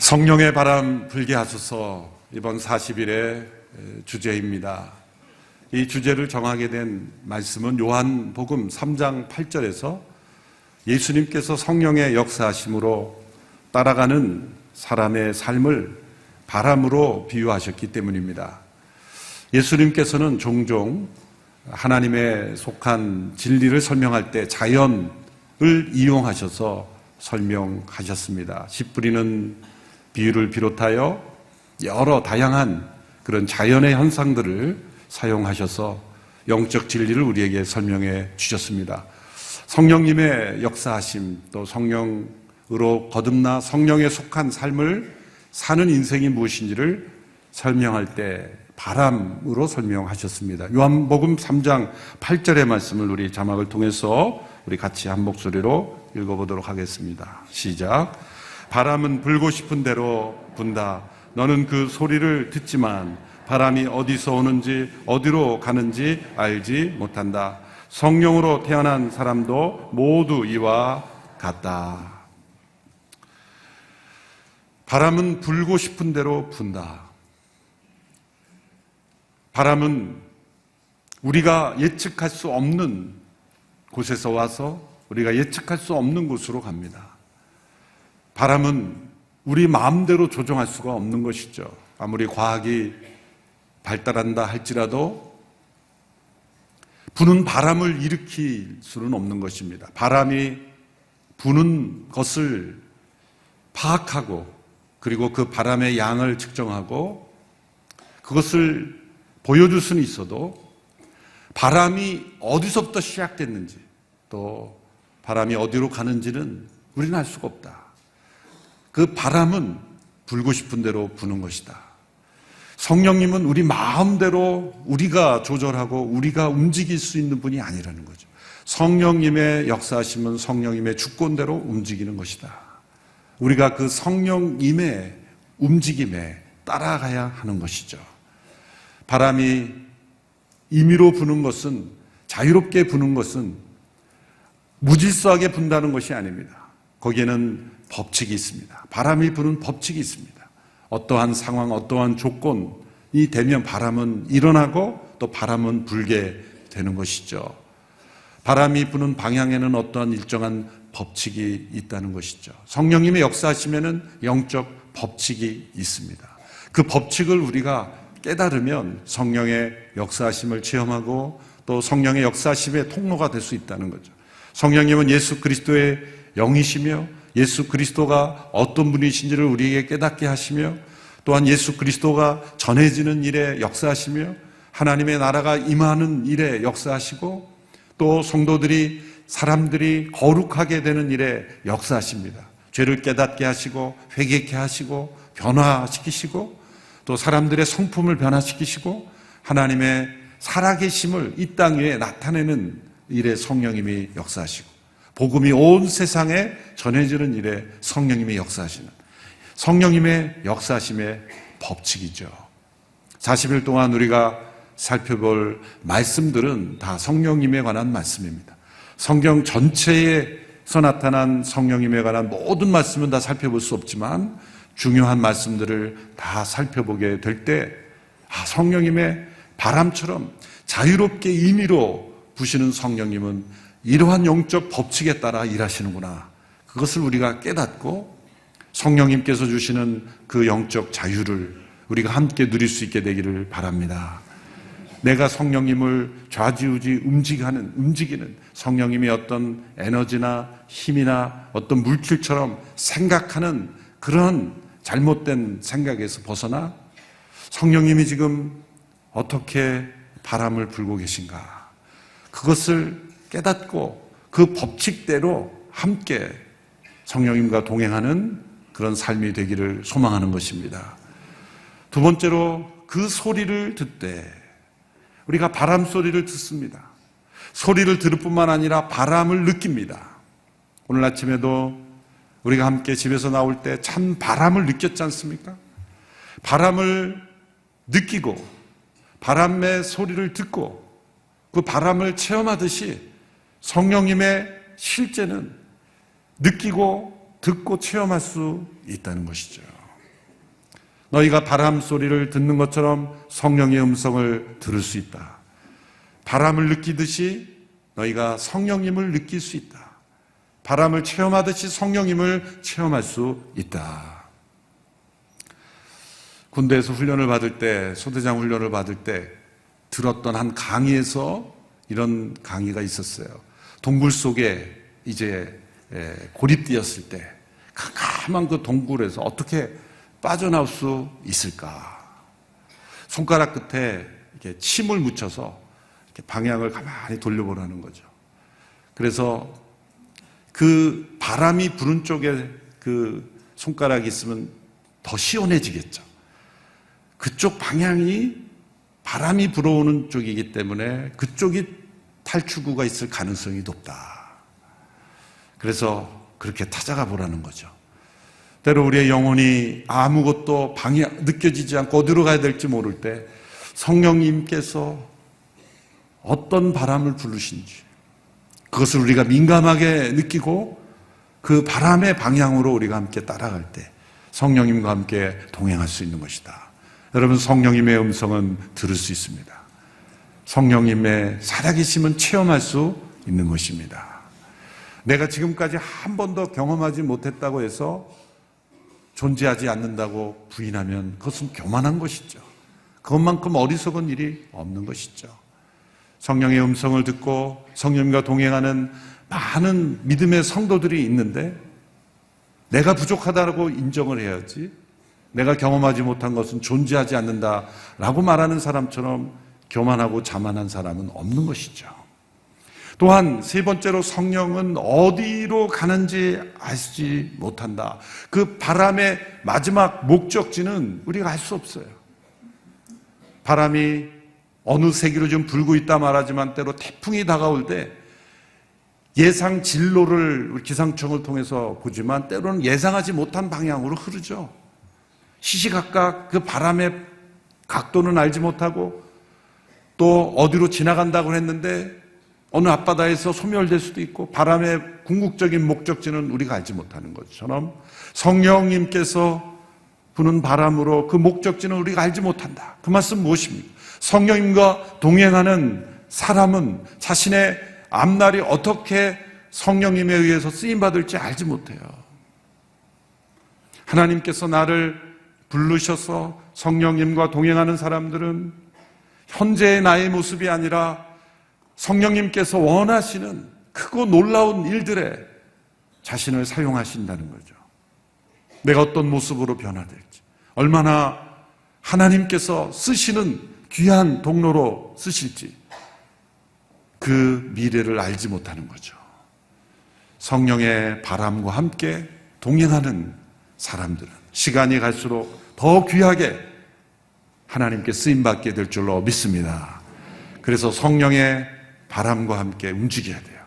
성령의 바람 불게 하소서 이번 40일의 주제입니다. 이 주제를 정하게 된 말씀은 요한복음 3장 8절에서 예수님께서 성령의 역사하심으로 따라가는 사람의 삶을 바람으로 비유하셨기 때문입니다. 예수님께서는 종종 하나님에 속한 진리를 설명할 때 자연을 이용하셔서 설명하셨습니다. 씨 뿌리는 비유를 비롯하여 여러 다양한 그런 자연의 현상들을 사용하셔서 영적 진리를 우리에게 설명해 주셨습니다. 성령님의 역사하심, 또 성령으로 거듭나 성령에 속한 삶을 사는 인생이 무엇인지를 설명할 때 바람으로 설명하셨습니다. 요한복음 3장 8절의 말씀을 우리 자막을 통해서 우리 같이 한 목소리로 읽어보도록 하겠습니다. 시작. 바람은 불고 싶은 대로 분다. 너는 그 소리를 듣지만 바람이 어디서 오는지 어디로 가는지 알지 못한다. 성령으로 태어난 사람도 모두 이와 같다. 바람은 불고 싶은 대로 분다. 바람은 우리가 예측할 수 없는 곳에서 와서 우리가 예측할 수 없는 곳으로 갑니다. 바람은 우리 마음대로 조종할 수가 없는 것이죠. 아무리 과학이 발달한다 할지라도 부는 바람을 일으킬 수는 없는 것입니다. 바람이 부는 것을 파악하고 그리고 그 바람의 양을 측정하고 그것을 보여줄 수는 있어도 바람이 어디서부터 시작됐는지 또 바람이 어디로 가는지는 우리는 알 수가 없다. 그 바람은 불고 싶은 대로 부는 것이다. 성령님은 우리 마음대로 우리가 조절하고 우리가 움직일 수 있는 분이 아니라는 거죠. 성령님의 역사하심은 성령님의 주권대로 움직이는 것이다. 우리가 그 성령님의 움직임에 따라가야 하는 것이죠. 바람이 임의로 부는 것은, 자유롭게 부는 것은 무질서하게 분다는 것이 아닙니다. 거기에는 법칙이 있습니다. 바람이 부는 법칙이 있습니다. 어떠한 상황, 어떠한 조건이 되면 바람은 일어나고 또 바람은 불게 되는 것이죠. 바람이 부는 방향에는 어떠한 일정한 법칙이 있다는 것이죠. 성령님의 역사하시면은 영적 법칙이 있습니다. 그 법칙을 우리가 깨달으면 성령의 역사하심을 체험하고 또 성령의 역사하심의 통로가 될 수 있다는 거죠. 성령님은 예수 그리스도의 영이시며 예수 그리스도가 어떤 분이신지를 우리에게 깨닫게 하시며 또한 예수 그리스도가 전해지는 일에 역사하시며 하나님의 나라가 임하는 일에 역사하시고 또 성도들이 사람들이 거룩하게 되는 일에 역사하십니다. 죄를 깨닫게 하시고 회개케 하시고 변화시키시고 또 사람들의 성품을 변화시키시고 하나님의 살아계심을 이 땅 위에 나타내는 일에 성령님이 역사하시고 복음이 온 세상에 전해지는 일에 성령님이 역사하시는 성령님의 역사하심의 법칙이죠. 40일 동안 우리가 살펴볼 말씀들은 다 성령님에 관한 말씀입니다. 성경 전체에서 나타난 성령님에 관한 모든 말씀은 다 살펴볼 수 없지만 중요한 말씀들을 다 살펴보게 될 때 성령님의 바람처럼 자유롭게 임의로 부시는 성령님은 이러한 영적 법칙에 따라 일하시는구나. 그것을 우리가 깨닫고 성령님께서 주시는 그 영적 자유를 우리가 함께 누릴 수 있게 되기를 바랍니다. 내가 성령님을 좌지우지 움직이는 성령님의 어떤 에너지나 힘이나 어떤 물질처럼 생각하는 그런 잘못된 생각에서 벗어나 성령님이 지금 어떻게 바람을 불고 계신가 그것을 깨닫고 그 법칙대로 함께 성령님과 동행하는 그런 삶이 되기를 소망하는 것입니다. 두 번째로 그 소리를 듣되 우리가 바람 소리를 듣습니다. 소리를 들을 뿐만 아니라 바람을 느낍니다. 오늘 아침에도 우리가 함께 집에서 나올 때 참 바람을 느꼈지 않습니까? 바람을 느끼고 바람의 소리를 듣고 그 바람을 체험하듯이 성령님의 실제는 느끼고 듣고 체험할 수 있다는 것이죠. 너희가 바람 소리를 듣는 것처럼 성령의 음성을 들을 수 있다. 바람을 느끼듯이 너희가 성령님을 느낄 수 있다. 바람을 체험하듯이 성령님을 체험할 수 있다. 군대에서 훈련을 받을 때, 소대장 훈련을 받을 때 들었던 한 강의에서 이런 강의가 있었어요. 동굴 속에 이제 고립되었을 때 캄캄한 그 동굴에서 어떻게 빠져나올 수 있을까? 손가락 끝에 이렇게 침을 묻혀서 이렇게 방향을 가만히 돌려보라는 거죠. 그래서 그 바람이 부는 쪽에 그 손가락이 있으면 더 시원해지겠죠. 그쪽 방향이 바람이 불어오는 쪽이기 때문에 그쪽이 탈출구가 있을 가능성이 높다. 그래서 그렇게 찾아가 보라는 거죠. 때로 우리의 영혼이 아무것도 느껴지지 않고 어디로 가야 될지 모를 때 성령님께서 어떤 바람을 부르신지 그것을 우리가 민감하게 느끼고 그 바람의 방향으로 우리가 함께 따라갈 때 성령님과 함께 동행할 수 있는 것이다. 여러분, 성령님의 음성은 들을 수 있습니다. 성령님의 살아계심은 체험할 수 있는 것입니다. 내가 지금까지 한 번도 경험하지 못했다고 해서 존재하지 않는다고 부인하면 그것은 교만한 것이죠. 그것만큼 어리석은 일이 없는 것이죠. 성령의 음성을 듣고 성령님과 동행하는 많은 믿음의 성도들이 있는데 내가 부족하다고 인정을 해야지, 내가 경험하지 못한 것은 존재하지 않는다라고 말하는 사람처럼 교만하고 자만한 사람은 없는 것이죠. 또한 세 번째로, 성령은 어디로 가는지 알지 못한다. 그 바람의 마지막 목적지는 우리가 알 수 없어요. 바람이 어느 세기로 좀 불고 있다 말하지만 때로 태풍이 다가올 때 예상 진로를 기상청을 통해서 보지만 때로는 예상하지 못한 방향으로 흐르죠. 시시각각 그 바람의 각도는 알지 못하고 또 어디로 지나간다고 했는데 어느 앞바다에서 소멸될 수도 있고 바람의 궁극적인 목적지는 우리가 알지 못하는 것처럼 성령님께서 부는 바람으로 그 목적지는 우리가 알지 못한다. 그 말씀 무엇입니까? 성령님과 동행하는 사람은 자신의 앞날이 어떻게 성령님에 의해서 쓰임받을지 알지 못해요. 하나님께서 나를 부르셔서 성령님과 동행하는 사람들은 현재의 나의 모습이 아니라 성령님께서 원하시는 크고 놀라운 일들에 자신을 사용하신다는 거죠. 내가 어떤 모습으로 변화될지, 얼마나 하나님께서 쓰시는 귀한 동로로 쓰실지 그 미래를 알지 못하는 거죠. 성령의 바람과 함께 동행하는 사람들은 시간이 갈수록 더 귀하게 하나님께 쓰임받게 될 줄로 믿습니다. 그래서 성령의 바람과 함께 움직여야 돼요.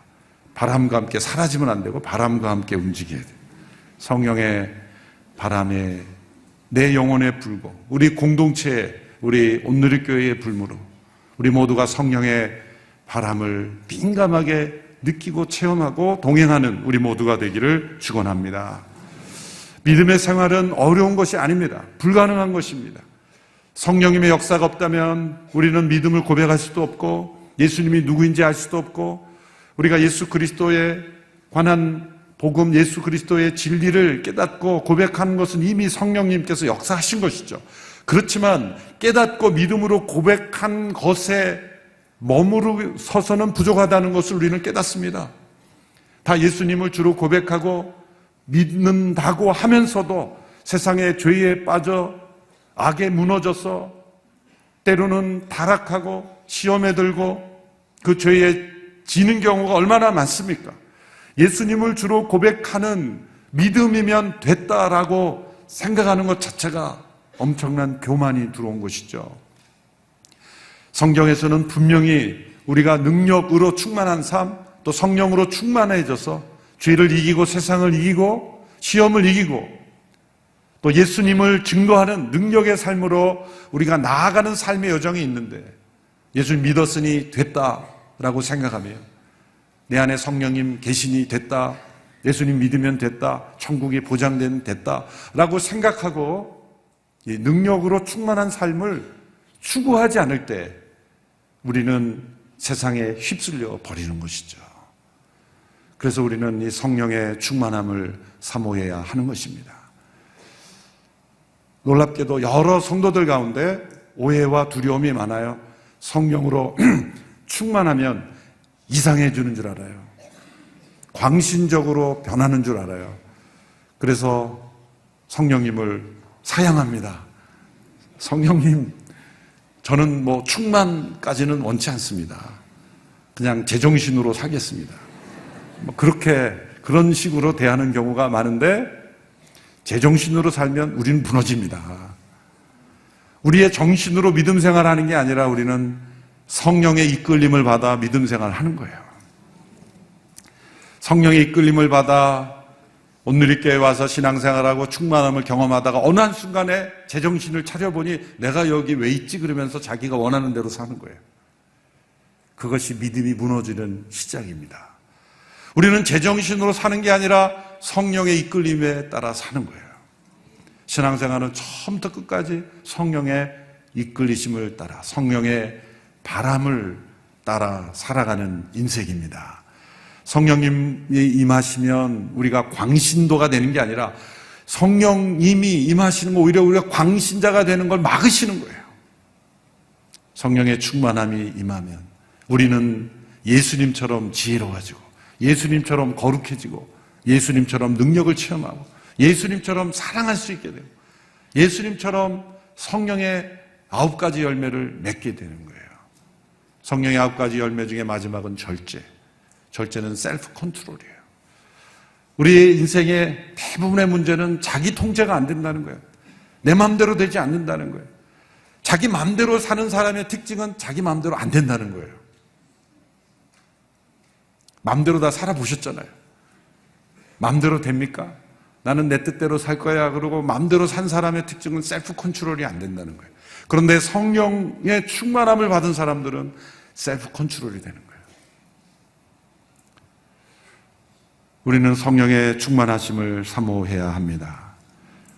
바람과 함께 사라지면 안 되고 바람과 함께 움직여야 돼요. 성령의 바람에 내 영혼에 불고 우리 공동체에, 우리 온누리교회의 불무로 우리 모두가 성령의 바람을 민감하게 느끼고 체험하고 동행하는 우리 모두가 되기를 축원합니다. 믿음의 생활은 어려운 것이 아닙니다. 불가능한 것입니다. 성령님의 역사가 없다면 우리는 믿음을 고백할 수도 없고 예수님이 누구인지 알 수도 없고 우리가 예수 그리스도에 관한 복음, 예수 그리스도의 진리를 깨닫고 고백하는 것은 이미 성령님께서 역사하신 것이죠. 그렇지만 깨닫고 믿음으로 고백한 것에 머무르서서는 부족하다는 것을 우리는 깨닫습니다. 다 예수님을 주로 고백하고 믿는다고 하면서도 세상의 죄에 빠져 악에 무너져서 때로는 타락하고 시험에 들고 그 죄에 지는 경우가 얼마나 많습니까? 예수님을 주로 고백하는 믿음이면 됐다라고 생각하는 것 자체가 엄청난 교만이 들어온 것이죠. 성경에서는 분명히 우리가 능력으로 충만한 삶, 또 성령으로 충만해져서 죄를 이기고 세상을 이기고 시험을 이기고 또 예수님을 증거하는 능력의 삶으로 우리가 나아가는 삶의 여정이 있는데 예수님 믿었으니 됐다라고 생각하며 내 안에 성령님 계시니 됐다, 예수님 믿으면 됐다, 천국이 보장된 됐다라고 생각하고 이 능력으로 충만한 삶을 추구하지 않을 때 우리는 세상에 휩쓸려 버리는 것이죠. 그래서 우리는 이 성령의 충만함을 사모해야 하는 것입니다. 놀랍게도 여러 성도들 가운데 오해와 두려움이 많아요. 성령으로 충만하면 이상해지는 줄 알아요. 광신적으로 변하는 줄 알아요. 그래서 성령님을 사양합니다. 성령님, 저는 충만까지는 원치 않습니다. 그냥 제정신으로 살겠습니다. 그런 식으로 대하는 경우가 많은데, 제정신으로 살면 우리는 무너집니다. 우리의 정신으로 믿음 생활하는 게 아니라 우리는 성령의 이끌림을 받아 믿음 생활하는 거예요. 성령의 이끌림을 받아 온누리교회에 와서 신앙생활하고 충만함을 경험하다가 어느 한순간에 제정신을 차려보니 내가 여기 왜 있지? 그러면서 자기가 원하는 대로 사는 거예요. 그것이 믿음이 무너지는 시작입니다. 우리는 제정신으로 사는 게 아니라 성령의 이끌림에 따라 사는 거예요. 신앙생활은 처음부터 끝까지 성령의 이끌리심을 따라, 성령의 바람을 따라 살아가는 인생입니다. 성령님이 임하시면 우리가 광신도가 되는 게 아니라 성령님이 임하시는 거 오히려 우리가 광신자가 되는 걸 막으시는 거예요. 성령의 충만함이 임하면 우리는 예수님처럼 지혜로워지고 예수님처럼 거룩해지고 예수님처럼 능력을 체험하고 예수님처럼 사랑할 수 있게 되고 예수님처럼 성령의 9가지 열매를 맺게 되는 거예요. 성령의 9가지 열매 중에 마지막은 절제. 절제는 셀프 컨트롤이에요. 우리의 인생의 대부분의 문제는 자기 통제가 안 된다는 거예요. 내 마음대로 되지 않는다는 거예요. 자기 마음대로 사는 사람의 특징은 자기 마음대로 안 된다는 거예요. 마음대로 다 살아보셨잖아요. 마음대로 됩니까? 나는 내 뜻대로 살 거야. 그러고 마음대로 산 사람의 특징은 셀프 컨트롤이 안 된다는 거예요. 그런데 성령의 충만함을 받은 사람들은 셀프 컨트롤이 되는 거예요. 우리는 성령의 충만하심을 사모해야 합니다.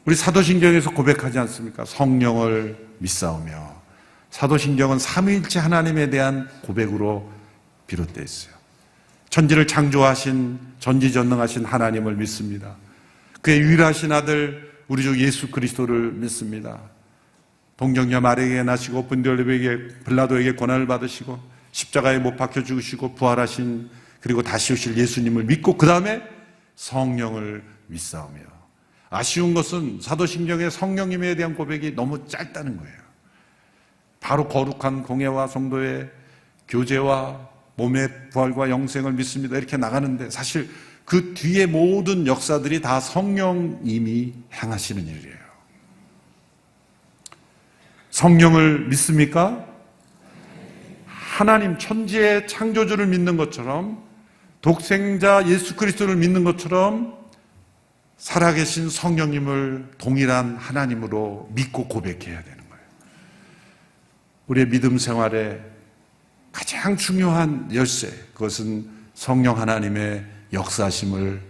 우리 사도신경에서 고백하지 않습니까? 성령을 믿사오며. 사도신경은 삼위일체 하나님에 대한 고백으로 비롯되어 있어요. 천지를 창조하신 전지전능하신 하나님을 믿습니다. 그의 유일하신 아들 우리 주 예수 그리스도를 믿습니다. 동정녀 마리아에게 나시고 본디올레에게 빌라도에게 고난을 받으시고 십자가에 못 박혀 죽으시고 부활하신 그리고 다시 오실 예수님을 믿고 그 다음에 성령을 믿사오며. 아쉬운 것은 사도신경의 성령님에 대한 고백이 너무 짧다는 거예요. 바로 거룩한 공예와 성도의 교제와 몸의 부활과 영생을 믿습니다 이렇게 나가는데 사실 그 뒤에 모든 역사들이 다 성령님이 행하시는 일이에요. 성령을 믿습니까? 하나님 천지의 창조주를 믿는 것처럼 독생자 예수 그리스도를 믿는 것처럼 살아계신 성령님을 동일한 하나님으로 믿고 고백해야 되는 거예요. 우리의 믿음 생활에 가장 중요한 열쇠, 그것은 성령 하나님의 역사심을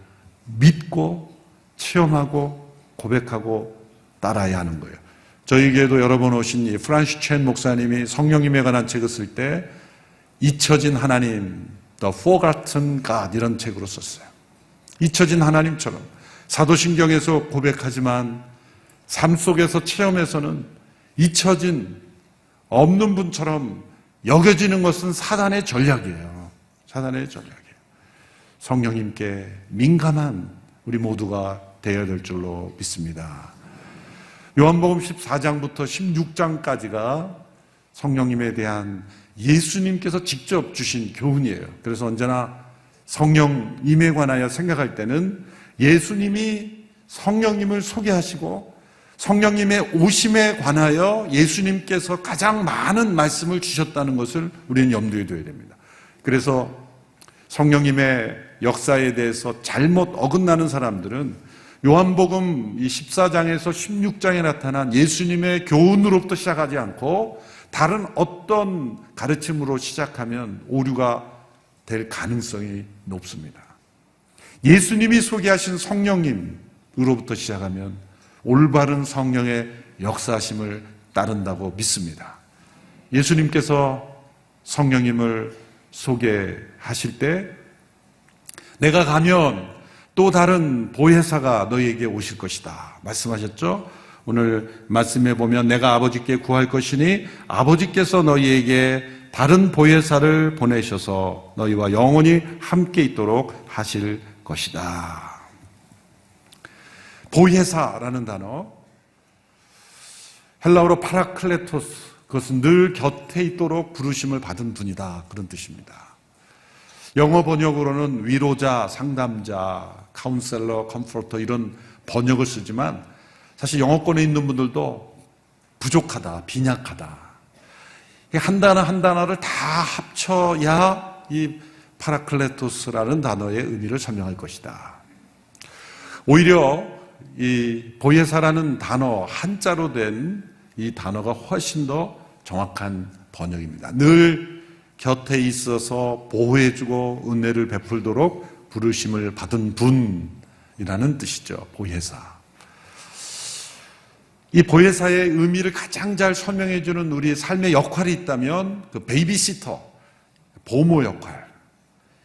믿고 체험하고 고백하고 따라야 하는 거예요. 저희에게도 여러 번 오신 이 프란시스 첸 목사님이 성령님에 관한 책을 쓸 때 잊혀진 하나님, The Forgotten God 이런 책으로 썼어요. 잊혀진 하나님처럼 사도신경에서 고백하지만 삶 속에서 체험에서는 잊혀진 없는 분처럼 여겨지는 것은 사단의 전략이에요. 사단의 전략이에요. 성령님께 민감한 우리 모두가 되어야 될 줄로 믿습니다. 요한복음 14장부터 16장까지가 성령님에 대한 예수님께서 직접 주신 교훈이에요. 그래서 언제나 성령님에 관하여 생각할 때는 예수님이 성령님을 소개하시고 성령님의 오심에 관하여 예수님께서 가장 많은 말씀을 주셨다는 것을 우리는 염두에 둬야 됩니다. 그래서 성령님의 역사에 대해서 잘못 어긋나는 사람들은 요한복음 14장에서 16장에 나타난 예수님의 교훈으로부터 시작하지 않고 다른 어떤 가르침으로 시작하면 오류가 될 가능성이 높습니다. 예수님이 소개하신 성령님으로부터 시작하면 올바른 성령의 역사하심을 따른다고 믿습니다. 예수님께서 성령님을 소개하실 때 내가 가면 또 다른 보혜사가 너희에게 오실 것이다 말씀하셨죠? 오늘 말씀에 보면 내가 아버지께 구할 것이니 아버지께서 너희에게 다른 보혜사를 보내셔서 너희와 영원히 함께 있도록 하실 것이다. 보혜사라는 단어, 헬라어로 파라클레토스, 그것은 늘 곁에 있도록 부르심을 받은 분이다, 그런 뜻입니다. 영어 번역으로는 위로자, 상담자, 카운셀러, 컴포터 이런 번역을 쓰지만 사실 영어권에 있는 분들도 부족하다, 빈약하다. 한 단어 한 단어를 다 합쳐야 이 파라클레토스라는 단어의 의미를 설명할 것이다. 오히려 이 보혜사라는 단어, 한자로 된 이 단어가 훨씬 더 정확한 번역입니다. 늘 곁에 있어서 보호해주고 은혜를 베풀도록 부르심을 받은 분이라는 뜻이죠. 보혜사. 이 보혜사의 의미를 가장 잘 설명해주는 우리의 삶의 역할이 있다면 그 베이비시터, 보모 역할.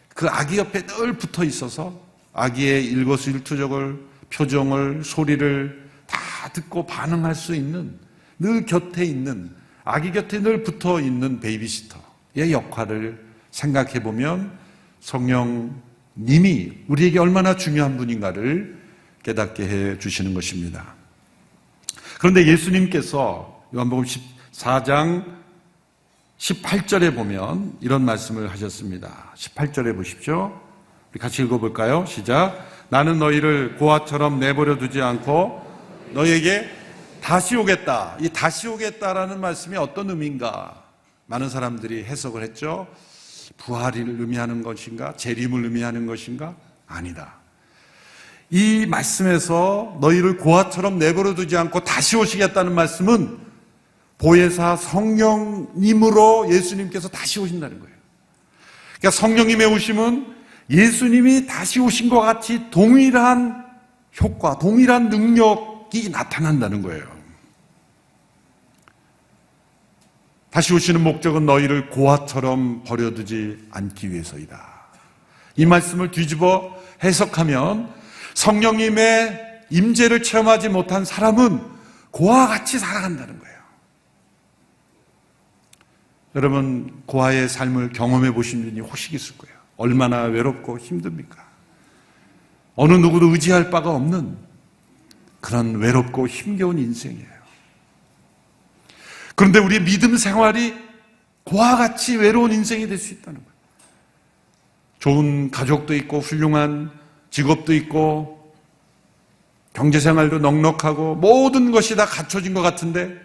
그 아기 옆에 늘 붙어 있어서 아기의 일거수일투족을, 표정을, 소리를 다 듣고 반응할 수 있는, 늘 곁에 있는, 아기 곁에 늘 붙어 있는 베이비시터의 역할을 생각해 보면 성령님이 우리에게 얼마나 중요한 분인가를 깨닫게 해 주시는 것입니다. 그런데 예수님께서 요한복음 14장 18절에 보면 이런 말씀을 하셨습니다. 18절에 보십시오. 우리 같이 읽어볼까요? 시작. 나는 너희를 고아처럼 내버려 두지 않고 너희에게 다시 오겠다. 이 다시 오겠다라는 말씀이 어떤 의미인가? 많은 사람들이 해석을 했죠. 부활을 의미하는 것인가? 재림을 의미하는 것인가? 아니다. 이 말씀에서 너희를 고아처럼 내버려 두지 않고 다시 오시겠다는 말씀은 보혜사 성령님으로 예수님께서 다시 오신다는 거예요. 그러니까 성령님의 오심은 예수님이 다시 오신 것 같이 동일한 효과, 동일한 능력이 나타난다는 거예요. 다시 오시는 목적은 너희를 고아처럼 버려두지 않기 위해서이다. 이 말씀을 뒤집어 해석하면 성령님의 임재를 체험하지 못한 사람은 고아와 같이 살아간다는 거예요. 여러분, 고아의 삶을 경험해 보신 분이 혹시 있을 거예요. 얼마나 외롭고 힘듭니까? 어느 누구도 의지할 바가 없는 그런 외롭고 힘겨운 인생이에요. 그런데 우리의 믿음 생활이 고아와 같이 외로운 인생이 될 수 있다는 거예요. 좋은 가족도 있고 훌륭한 직업도 있고 경제생활도 넉넉하고 모든 것이 다 갖춰진 것 같은데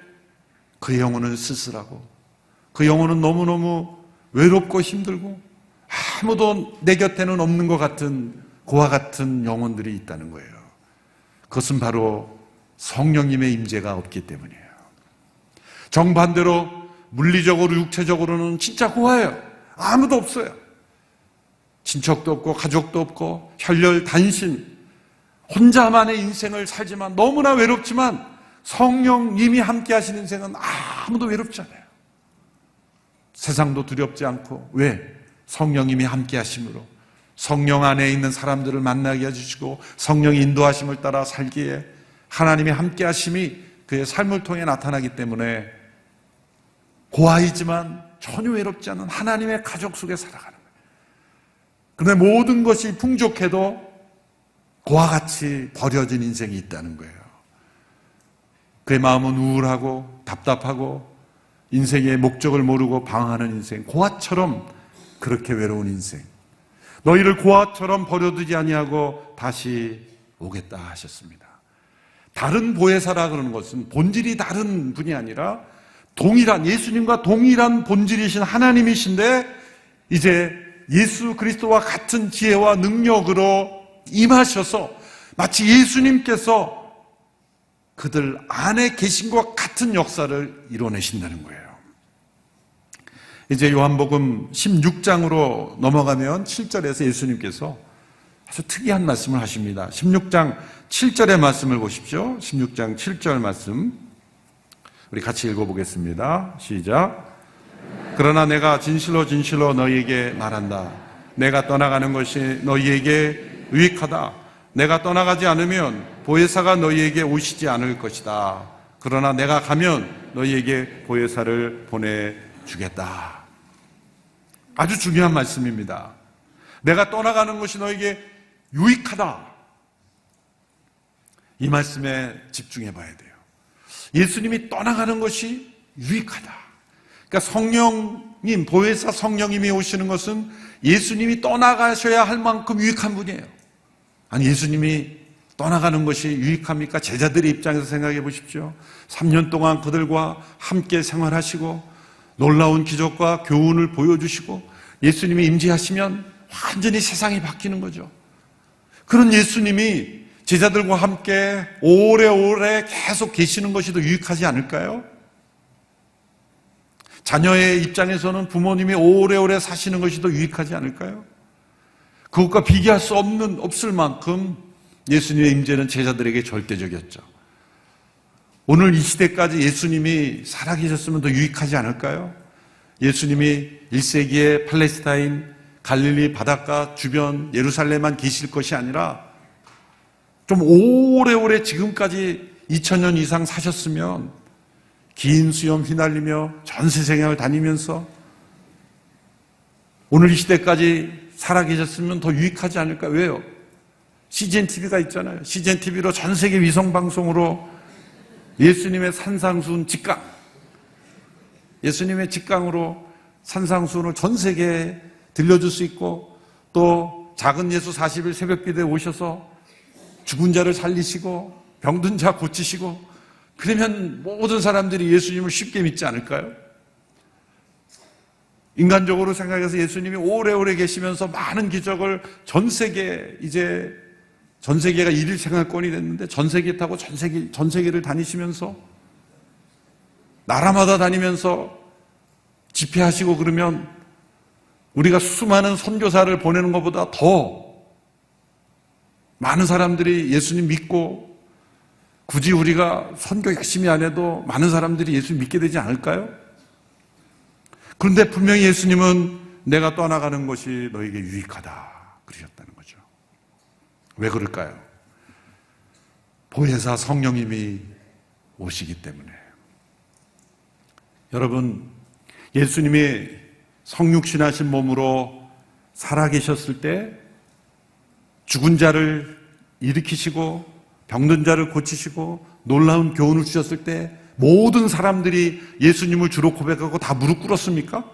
그 영혼은 쓸쓸하고 그 영혼은 너무너무 외롭고 힘들고 아무도 내 곁에는 없는 것 같은 고아 같은 영혼들이 있다는 거예요. 그것은 바로 성령님의 임재가 없기 때문이에요. 정반대로 물리적으로 육체적으로는 진짜 고아예요. 아무도 없어요. 친척도 없고 가족도 없고 혈혈 단신, 혼자만의 인생을 살지만 너무나 외롭지만 성령님이 함께 하시는 인생은 아무도 외롭지 않아요. 세상도 두렵지 않고. 왜? 성령님이 함께 하심으로 성령 안에 있는 사람들을 만나게 해주시고 성령의 인도하심을 따라 살기에 하나님의 함께 하심이 그의 삶을 통해 나타나기 때문에 고아이지만 전혀 외롭지 않은 하나님의 가족 속에 살아가는 거예요. 그런데 모든 것이 풍족해도 고아같이 버려진 인생이 있다는 거예요. 그의 마음은 우울하고 답답하고 인생의 목적을 모르고 방황하는 인생, 고아처럼 그렇게 외로운 인생. 너희를 고아처럼 버려두지 아니하고 다시 오겠다 하셨습니다. 다른 보혜사라 그러는 것은 본질이 다른 분이 아니라 동일한, 예수님과 동일한 본질이신 하나님이신데 이제 예수 그리스도와 같은 지혜와 능력으로 임하셔서 마치 예수님께서 그들 안에 계신 것 같은 역사를 이뤄내신다는 거예요. 이제 요한복음 16장으로 넘어가면 7절에서 예수님께서 아주 특이한 말씀을 하십니다. 16장 7절의 말씀을 보십시오. 16장 7절 말씀. 우리 같이 읽어보겠습니다. 시작. 그러나 내가 진실로 진실로 너희에게 말한다. 내가 떠나가는 것이 너희에게 유익하다. 내가 떠나가지 않으면 보혜사가 너희에게 오시지 않을 것이다. 그러나 내가 가면 너희에게 보혜사를 보내주겠다. 아주 중요한 말씀입니다. 내가 떠나가는 것이 너에게 유익하다. 이 말씀에 집중해 봐야 돼요. 예수님이 떠나가는 것이 유익하다. 그러니까 성령님, 보혜사 성령님이 오시는 것은 예수님이 떠나가셔야 할 만큼 유익한 분이에요. 아니, 예수님이 떠나가는 것이 유익합니까? 제자들의 입장에서 생각해 보십시오. 3년 동안 그들과 함께 생활하시고 놀라운 기적과 교훈을 보여주시고 예수님이 임재하시면 완전히 세상이 바뀌는 거죠. 그런 예수님이 제자들과 함께 오래오래 계속 계시는 것이 더 유익하지 않을까요? 자녀의 입장에서는 부모님이 오래오래 사시는 것이 더 유익하지 않을까요? 그것과 비교할 수 없을 만큼 예수님의 임재는 제자들에게 절대적이었죠. 오늘 이 시대까지 예수님이 살아계셨으면 더 유익하지 않을까요? 예수님이 1세기에 팔레스타인, 갈릴리 바닷가 주변 예루살렘만 계실 것이 아니라 좀 오래오래 지금까지 2000년 이상 사셨으면 긴 수염 휘날리며 전세생활을 다니면서 오늘 이 시대까지 살아계셨으면 더 유익하지 않을까? 왜요? CGN TV가 있잖아요. CGN TV로 전 세계 위성방송으로 예수님의 산상수훈 직강, 예수님의 직강으로 산상수훈을 전 세계에 들려줄 수 있고 또 작은 예수 40일 새벽기도에 오셔서 죽은 자를 살리시고 병든 자 고치시고 그러면 모든 사람들이 예수님을 쉽게 믿지 않을까요? 인간적으로 생각해서 예수님이 오래오래 계시면서 많은 기적을 전 세계가 일일 생활권이 됐는데 전 세계 타고 전 세계를 다니시면서 나라마다 다니면서 집회하시고 그러면 우리가 수많은 선교사를 보내는 것보다 더 많은 사람들이 예수님 믿고 굳이 우리가 선교 열심히 안 해도 많은 사람들이 예수님 믿게 되지 않을까요? 그런데 분명히 예수님은 내가 떠나가는 것이 너에게 유익하다 그러셨다는 거죠. 왜 그럴까요? 보혜사 성령님이 오시기 때문에. 여러분, 예수님이 성육신하신 몸으로 살아계셨을 때 죽은 자를 일으키시고 병든 자를 고치시고 놀라운 교훈을 주셨을 때 모든 사람들이 예수님을 주로 고백하고 다 무릎 꿇었습니까?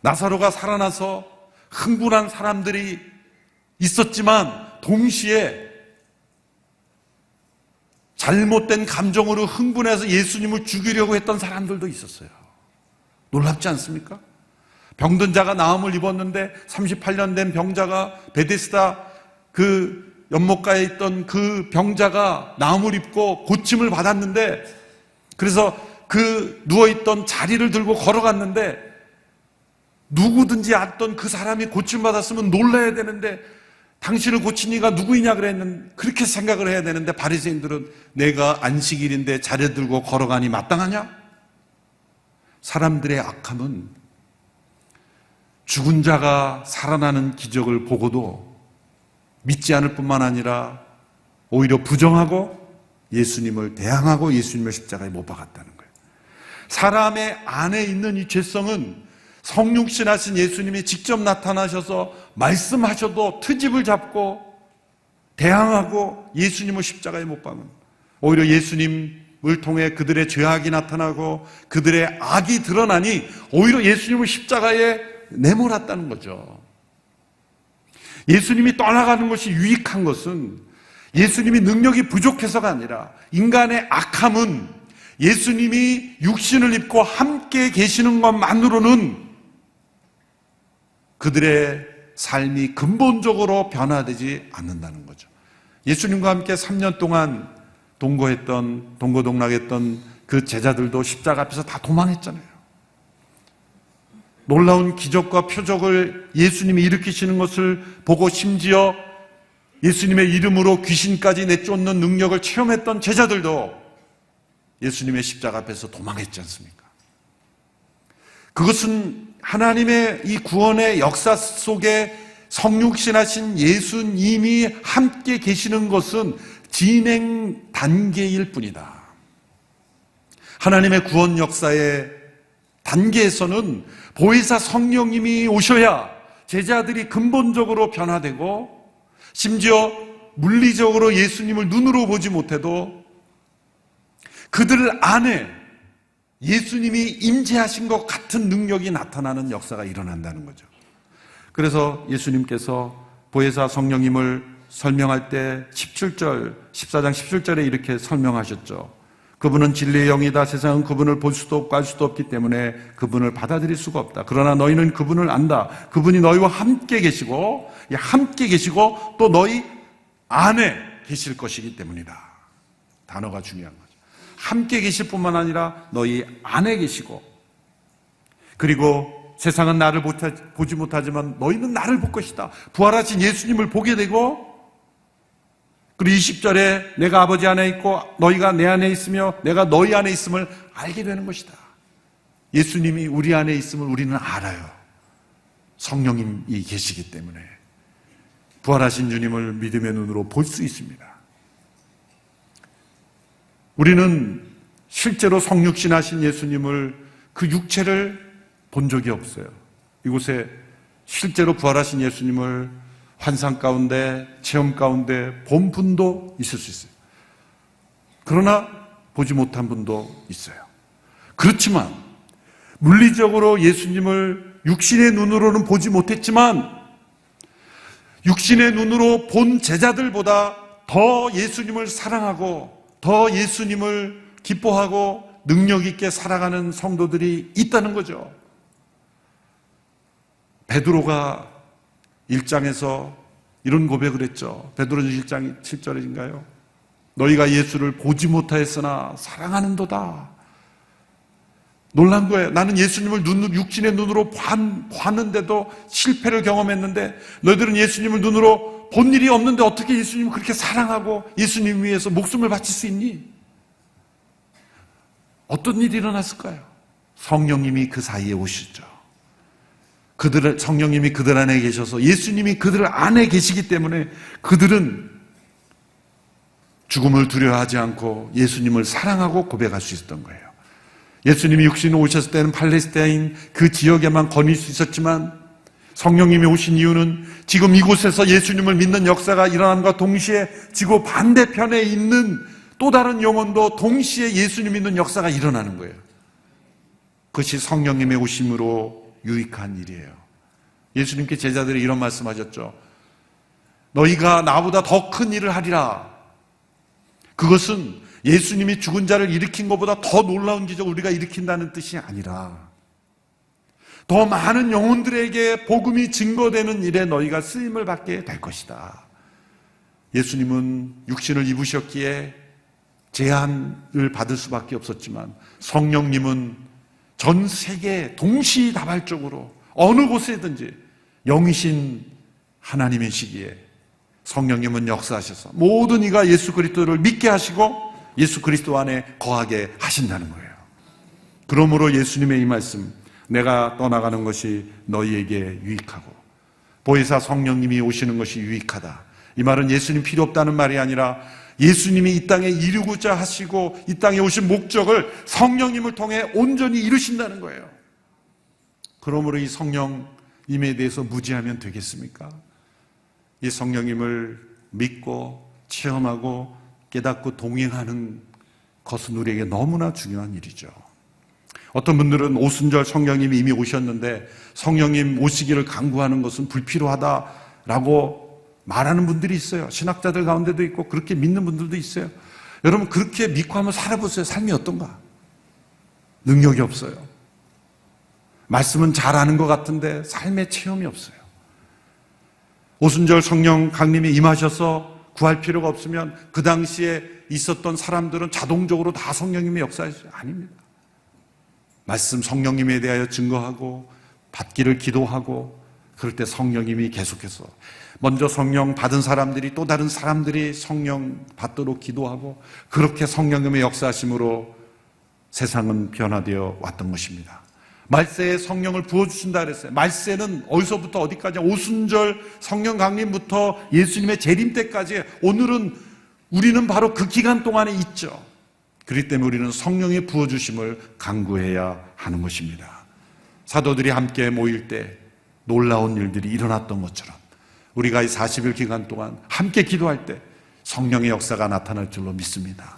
나사로가 살아나서 흥분한 사람들이 있었지만 동시에 잘못된 감정으로 흥분해서 예수님을 죽이려고 했던 사람들도 있었어요. 놀랍지 않습니까? 병든 자가 나음을 입었는데 38년 된 병자가 베데스다 그 연못가에 있던 그 병자가 나음을 입고 고침을 받았는데 그래서 그 누워있던 자리를 들고 걸어갔는데 누구든지 알던 그 사람이 고침받았으면 놀라야 되는데 당신을 고친 이가 누구이냐 그랬는데 그렇게 생각을 해야 되는데 바리새인들은 내가 안식일인데 자리 들고 걸어가니 마땅하냐? 사람들의 악함은 죽은 자가 살아나는 기적을 보고도 믿지 않을 뿐만 아니라 오히려 부정하고 예수님을 대항하고 예수님을 십자가에 못 박았다는 거예요. 사람의 안에 있는 이 죄성은 성육신하신 예수님이 직접 나타나셔서 말씀하셔도 트집을 잡고 대항하고 예수님을 십자가에 못 박은, 오히려 예수님을 통해 그들의 죄악이 나타나고 그들의 악이 드러나니 오히려 예수님을 십자가에 내몰았다는 거죠. 예수님이 떠나가는 것이 유익한 것은 예수님이 능력이 부족해서가 아니라 인간의 악함은 예수님이 육신을 입고 함께 계시는 것만으로는 그들의 삶이 근본적으로 변화되지 않는다는 거죠. 예수님과 함께 3년 동안 동고동락했던 그 제자들도 십자가 앞에서 다 도망했잖아요. 놀라운 기적과 표적을 예수님이 일으키시는 것을 보고 심지어 예수님의 이름으로 귀신까지 내쫓는 능력을 체험했던 제자들도 예수님의 십자가 앞에서 도망했지 않습니까? 그것은 하나님의 이 구원의 역사 속에 성육신하신 예수님이 함께 계시는 것은 진행 단계일 뿐이다. 하나님의 구원 역사의 단계에서는 보혜사 성령님이 오셔야 제자들이 근본적으로 변화되고, 심지어 물리적으로 예수님을 눈으로 보지 못해도 그들 안에 예수님이 임재하신 것 같은 능력이 나타나는 역사가 일어난다는 거죠. 그래서 예수님께서 보혜사 성령님을 설명할 때 14장 17절에 이렇게 설명하셨죠. 그분은 진리의 영이다. 세상은 그분을 볼 수도 없고 알 수도 없기 때문에 그분을 받아들일 수가 없다. 그러나 너희는 그분을 안다. 그분이 너희와 함께 계시고 또 너희 안에 계실 것이기 때문이다. 단어가 중요한 거죠. 함께 계실 뿐만 아니라 너희 안에 계시고, 그리고 세상은 나를 보지 못하지만 너희는 나를 볼 것이다. 부활하신 예수님을 보게 되고, 그리고 20절에 내가 아버지 안에 있고 너희가 내 안에 있으며 내가 너희 안에 있음을 알게 되는 것이다. 예수님이 우리 안에 있음을 우리는 알아요. 성령님이 계시기 때문에 부활하신 주님을 믿음의 눈으로 볼 수 있습니다. 우리는 실제로 성육신하신 예수님을, 그 육체를 본 적이 없어요. 이곳에 실제로 부활하신 예수님을 환상 가운데, 체험 가운데 본 분도 있을 수 있어요. 그러나 보지 못한 분도 있어요. 그렇지만 물리적으로 예수님을 육신의 눈으로는 보지 못했지만 육신의 눈으로 본 제자들보다 더 예수님을 사랑하고 더 예수님을 기뻐하고 능력 있게 살아가는 성도들이 있다는 거죠. 베드로가 1장에서 이런 고백을 했죠. 베드로전 1장 7절인가요? 너희가 예수를 보지 못하였으나 사랑하는도다. 놀란 거예요. 나는 예수님을 육신의 눈으로 봤는데도 실패를 경험했는데 너희들은 예수님을 눈으로 본 일이 없는데 어떻게 예수님을 그렇게 사랑하고 예수님 위해서 목숨을 바칠 수 있니? 어떤 일이 일어났을까요? 성령님이 그 사이에 오시죠. 성령님이 그들 안에 계셔서 예수님이 그들 안에 계시기 때문에 그들은 죽음을 두려워하지 않고 예수님을 사랑하고 고백할 수 있었던 거예요. 예수님이 육신으로 오셨을 때는 팔레스타인 그 지역에만 거닐 수 있었지만 성령님이 오신 이유는 지금 이곳에서 예수님을 믿는 역사가 일어남과 동시에 지구 반대편에 있는 또 다른 영혼도 동시에 예수님 믿는 역사가 일어나는 거예요. 그것이 성령님의 오심으로 유익한 일이에요. 예수님께 제자들이 이런 말씀하셨죠. 너희가 나보다 더 큰 일을 하리라. 그것은 예수님이 죽은 자를 일으킨 것보다 더 놀라운 기적을 우리가 일으킨다는 뜻이 아니라 더 많은 영혼들에게 복음이 증거되는 일에 너희가 쓰임을 받게 될 것이다. 예수님은 육신을 입으셨기에 제한을 받을 수밖에 없었지만 성령님은 전 세계 동시다발적으로 어느 곳에든지 영이신 하나님이시기에 성령님은 역사하셔서 모든 이가 예수 그리스도를 믿게 하시고 예수 그리스도 안에 거하게 하신다는 거예요. 그러므로 예수님의 이 말씀, 내가 떠나가는 것이 너희에게 유익하고 보혜사 성령님이 오시는 것이 유익하다. 이 말은 예수님 필요 없다는 말이 아니라 예수님이 이 땅에 이루고자 하시고 이 땅에 오신 목적을 성령님을 통해 온전히 이루신다는 거예요. 그러므로 이 성령님에 대해서 무지하면 되겠습니까? 이 성령님을 믿고 체험하고 깨닫고 동행하는 것은 우리에게 너무나 중요한 일이죠. 어떤 분들은 오순절 성령님이 이미 오셨는데 성령님 오시기를 간구하는 것은 불필요하다라고 말하는 분들이 있어요. 신학자들 가운데도 있고 그렇게 믿는 분들도 있어요. 여러분 그렇게 믿고 한번 살아보세요. 삶이 어떤가? 능력이 없어요. 말씀은 잘 아는 것 같은데 삶의 체험이 없어요. 오순절 성령 강림이 임하셔서 구할 필요가 없으면 그 당시에 있었던 사람들은 자동적으로 다 성령님의 역사였어요. 아닙니다. 말씀 성령님에 대하여 증거하고 받기를 기도하고 그럴 때 성령님이 계속해서 먼저 성령 받은 사람들이 또 다른 사람들이 성령 받도록 기도하고 그렇게 성령님의 역사하심으로 세상은 변화되어 왔던 것입니다. 말세에 성령을 부어주신다 그랬어요. 말세는 어디서부터 어디까지, 오순절 성령 강림부터 예수님의 재림 때까지, 오늘은 우리는 바로 그 기간 동안에 있죠. 그렇기 때문에 우리는 성령의 부어주심을 간구해야 하는 것입니다. 사도들이 함께 모일 때 놀라운 일들이 일어났던 것처럼 우리가 이 40일 기간 동안 함께 기도할 때 성령의 역사가 나타날 줄로 믿습니다.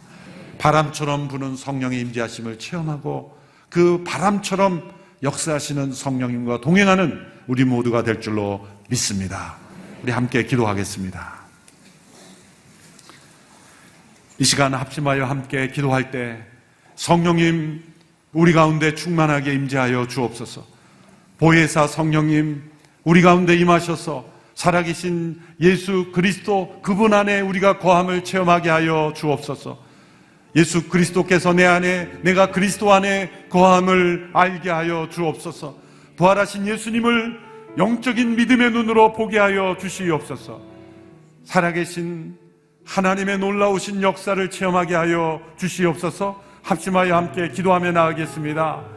바람처럼 부는 성령의 임재하심을 체험하고 그 바람처럼 역사하시는 성령님과 동행하는 우리 모두가 될 줄로 믿습니다. 우리 함께 기도하겠습니다. 이 시간 합심하여 함께 기도할 때 성령님 우리 가운데 충만하게 임재하여 주옵소서. 보혜사 성령님 우리 가운데 임하셔서 살아계신 예수 그리스도 그분 안에 우리가 거함을 체험하게 하여 주옵소서. 예수 그리스도께서 내 안에, 내가 그리스도 안에 거함을 알게 하여 주옵소서. 부활하신 예수님을 영적인 믿음의 눈으로 보게 하여 주시옵소서. 살아계신 하나님의 놀라우신 역사를 체험하게 하여 주시옵소서. 합심하여 함께 기도하며 나아가겠습니다.